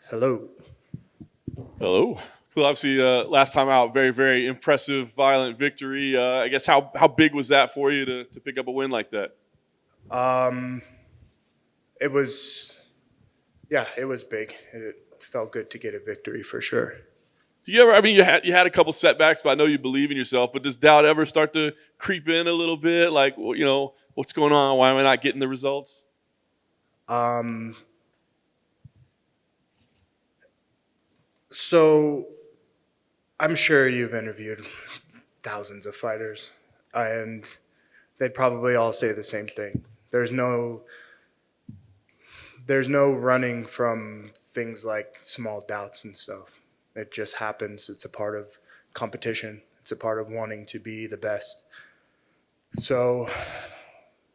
Hello. Hello. So obviously, last time out, very, very impressive, violent victory. I guess how big was that for you to pick up a win like that? Um, it was, yeah, it was big. It felt good to get a victory for sure. Do you ever? I mean, you had a couple setbacks, but I know you believe in yourself. But does doubt ever start to creep in a little bit? Like, well, what's going on? Why am I not getting the results? Um, so I'm sure you've interviewed thousands of fighters, and they'd probably all say the same thing. There's no, there's no running from things like small doubts and stuff. It just happens. It's a part of competition. It's a part of wanting to be the best. So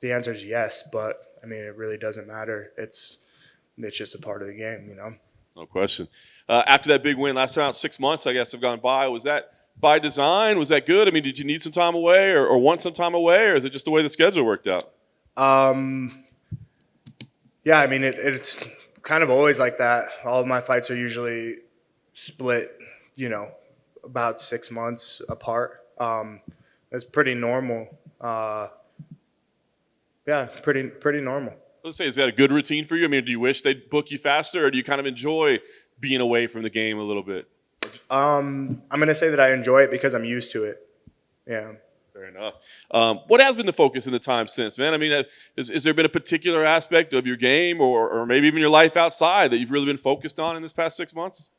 the answer is yes, but I mean, it really doesn't matter. It's just a part of the game, you know. No question. After that big win last time out, 6 months I guess have gone by. Was that by design? Was that good? I mean, did you need some time away, or want some time away, or is it just the way the schedule worked out? Um, yeah, I mean, it's kind of always like that. All of my fights are usually split, you know, about 6 months apart. It's pretty normal. Yeah, pretty normal. Let's say, is that a good routine for you? I mean, do you wish they'd book you faster, or do you kind of enjoy being away from the game a little bit? I'm gonna say that I enjoy it because I'm used to it. Yeah. Fair enough. What has been the focus in the time since, man? I mean, is there been a particular aspect of your game, or maybe even your life outside, that you've really been focused on in this past 6 months?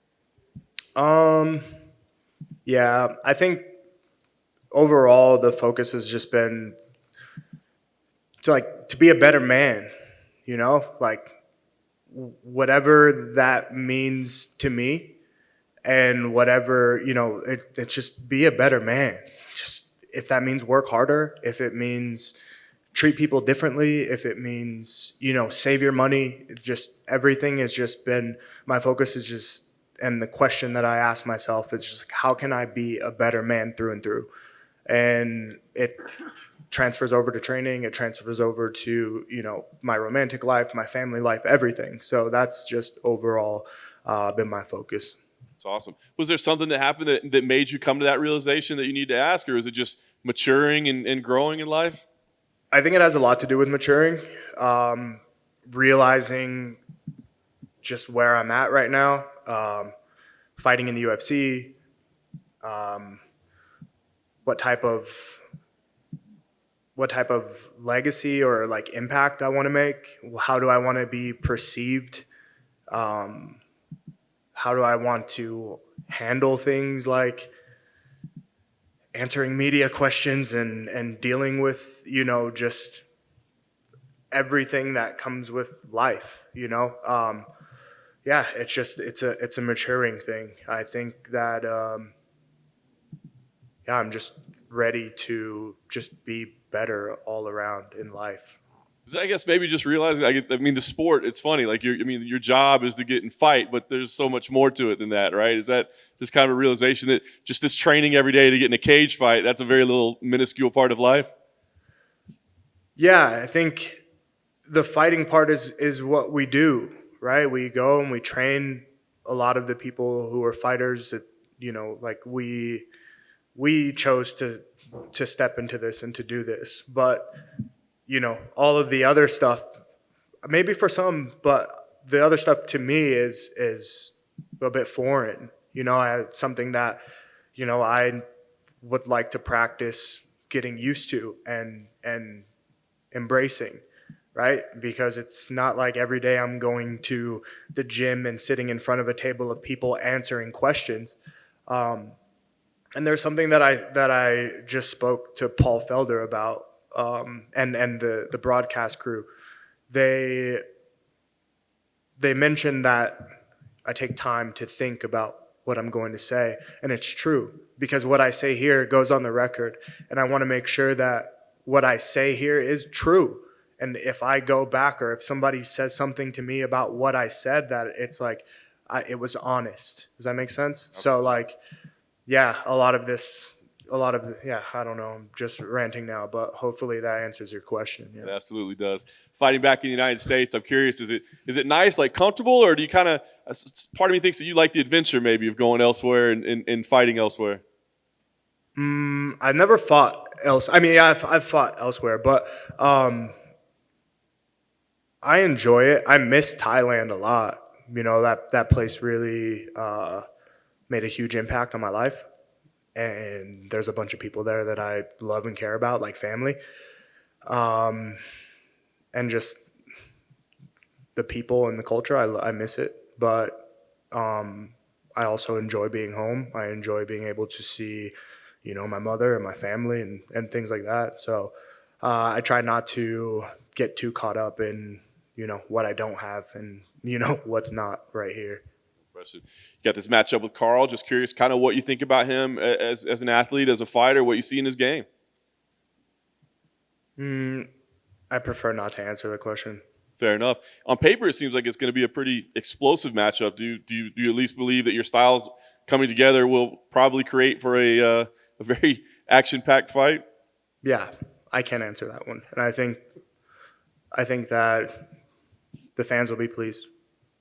Um, yeah, I think overall the focus has just been to be a better man, you know, like whatever that means to me, and whatever it's just be a better man. Just if that means work harder, if it means treat people differently, if it means save your money, just everything has just been my focus is just, and the question that I ask myself is just like, how can I be a better man through and through? And it transfers over to training, it transfers over to my romantic life, my family life, everything. So that's just overall been my focus. It's awesome. Was there something that happened that made you come to that realization that you need to ask, or is it just maturing and growing in life? I think it has a lot to do with maturing, realizing just where I'm at right now, fighting in the UFC, um, what type of legacy or like impact I want to make. How do I want to be perceived? Um, how do I want to handle things like answering media questions and dealing with just everything that comes with life. Yeah, it's a maturing thing. I think that yeah, I'm just ready to just be better all around in life. So I guess maybe just realizing. I mean, the sport. It's funny. Like, your job is to get and fight, but there's so much more to it than that, right? Is that just kind of a realization that just this training every day to get in a cage fight, that's a very little minuscule part of life? Yeah, I think the fighting part is what we do, right? We go and we train a lot of the people who are fighters that like we chose to step into this and to do this. But all of the other stuff, maybe for some, but the other stuff to me is a bit foreign. Something that I would like to practice getting used to and embracing, right? Because it's not like every day I'm going to the gym and sitting in front of a table of people answering questions. Um, and there's something that I just spoke to Paul Felder about, and the broadcast crew. They they mentioned that I take time to think about what I'm going to say, and it's true because what I say here goes on the record, and I want to make sure that what I say here is true. And if I go back or if somebody says something to me about what I said, that it's like it was honest. Does that make sense? So like, yeah, yeah, I don't know. I'm just ranting now, but hopefully that answers your question. It Yeah. absolutely does. fighting back in the United States. I'm curious, is it nice, like comfortable, or do you kind of, part of me thinks that you like the adventure maybe of going elsewhere and fighting elsewhere? I've never fought else. I mean, yeah, I've fought elsewhere, but I enjoy it. I miss Thailand a lot. That place really made a huge impact on my life. And there's a bunch of people there that I love and care about, like family. Um, and just the people and the culture, I miss it. But I also enjoy being home. I enjoy being able to see, my mother and my family and things like that. So I try not to get too caught up in, what I don't have and, what's not right here. You got this matchup with Karl. Just curious, kind of what you think about him as an athlete, as a fighter, what you see in his game. I prefer not to answer the question. Fair enough. On paper, it seems like it's going to be a pretty explosive matchup. Do you at least believe that your styles coming together will probably create for a very action-packed fight? Yeah, I can't answer that one, and I think that the fans will be pleased.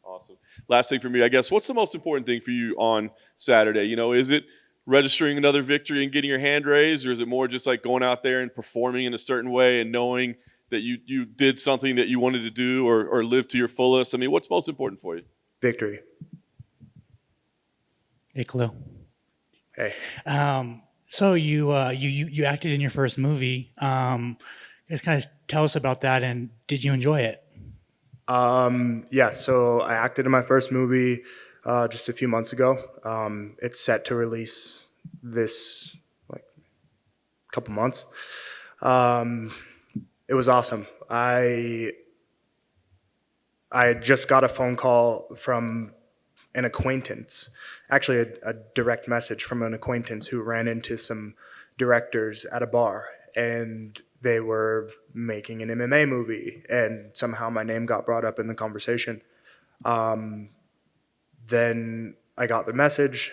Awesome. Last thing for me, I guess, what's the most important thing for you on Saturday? Is it registering another victory and getting your hand raised, or is it more just like going out there and performing in a certain way and knowing that you did something that you wanted to do or live to your fullest? I mean, what's most important for you? Victory. Hey, Khalil. Hey. So you acted in your first movie. Just kind of tell us about that, and did you enjoy it? Yeah, so I acted in my first movie just a few months ago. It's set to release this couple months. It was awesome. I just got a phone call from an acquaintance, actually a direct message from an acquaintance who ran into some directors at a bar, and they were making an MMA movie, and somehow my name got brought up in the conversation. Then I got the message,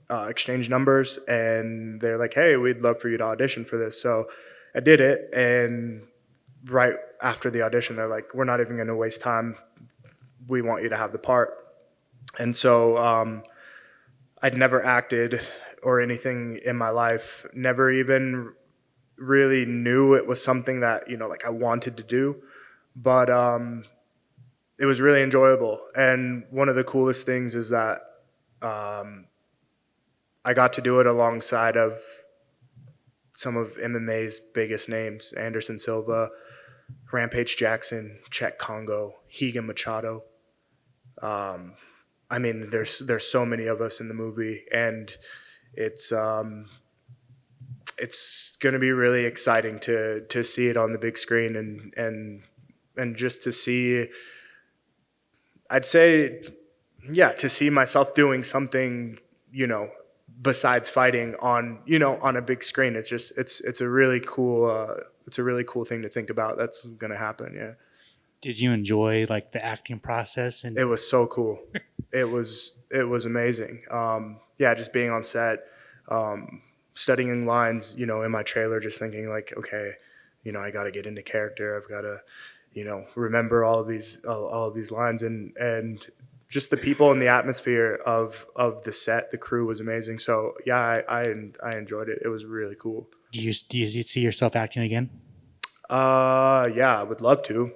exchanged numbers, and they're like, hey, we'd love for you to audition for this. So I did it, and right after the audition, they're like, we're not even going to waste time. We want you to have the part. And so I'd never acted or anything in my life, never even really knew it was something that, I wanted to do. But it was really enjoyable. And one of the coolest things is that I got to do it alongside of some of MMA's biggest names: Anderson Silva, Rampage Jackson, Czech Congo, Higa Machado. I mean, there's so many of us in the movie, and it's going to be really exciting to see it on the big screen and just to see. I'd say, yeah, to see myself doing something, besides fighting on a big screen. It's a really cool thing to think about. That's going to happen. Yeah. Did you enjoy the acting process? And it was so cool. It was amazing. Yeah, just being on set, studying lines, in my trailer, just thinking okay, I got to get into character. I've got to, remember all of these lines, and just the people and the atmosphere of the set. The crew was amazing. So yeah, I enjoyed it. It was really cool. Do you see yourself acting again? Yeah, I would love to.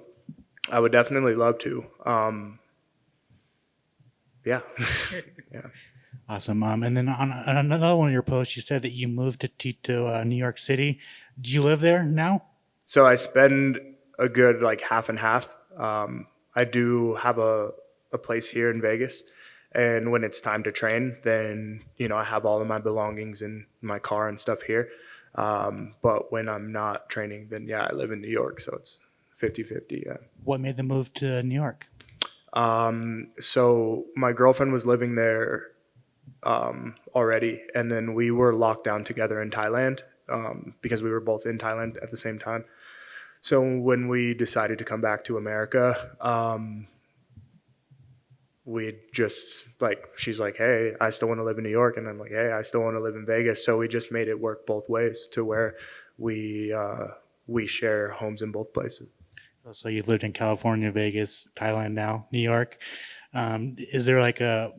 I would definitely love to. Yeah. Yeah. Awesome. And then on another one of your posts, you said that you moved to New York City. Do you live there now? So I spend a good half and half. I do have a place here in Vegas, and when it's time to train, then I have all of my belongings in my car and stuff here. But when I'm not training, then yeah, I live in New York, so it's 50-50. Yeah. What made the move to New York? So my girlfriend was living there already, and then we were locked down together in Thailand because we were both in Thailand at the same time. So when we decided to come back to America, we just she's like, hey, I still want to live in New York, and I'm like, hey, I still want to live in Vegas. So we just made it work both ways to where we share homes in both places. So you've lived in California, Vegas, Thailand now, New York. Is there like a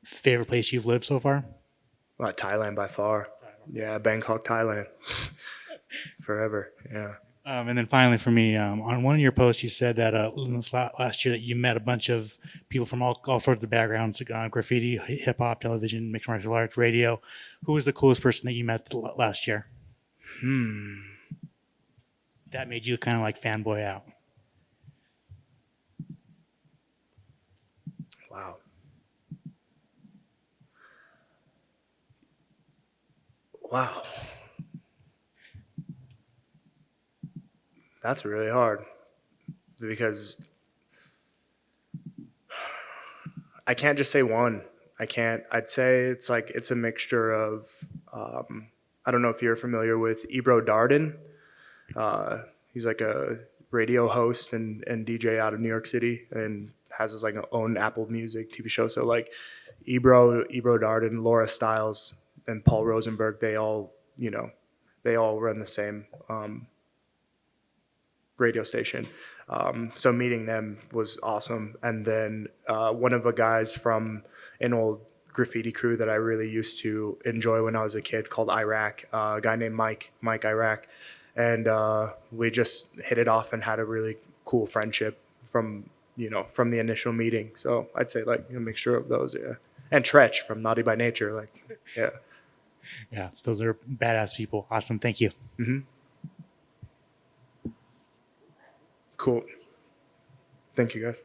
favorite place you've lived so far? Thailand by far. Yeah, Bangkok, Thailand. Forever. Yeah. And then finally, for me, on one of your posts, you said that last year that you met a bunch of people from all sorts of backgrounds: graffiti, hip hop, television, mixed martial arts, radio. Who was the coolest person that you met last year? That made you kind of like fanboy out. Wow. Wow. That's really hard because I can't just say one. I can't. I'd say it's like it's a mixture of. I don't know if you're familiar with Ebro Darden. He's like a radio host and DJ out of New York City and has his like own Apple Music TV show. So like Ebro Darden, Laura Stiles, and Paul Rosenberg, they all run the same radio station. So meeting them was awesome. And then one of the guys from an old graffiti crew that I really used to enjoy when I was a kid called Iraq, a guy named Mike Iraq. And we just hit it off and had a really cool friendship from the initial meeting. So I'd say like a mixture of those, yeah. And Tretch from Naughty by Nature, like, yeah. Yeah, those are badass people. Awesome. Thank you. Cool. Thank you, guys.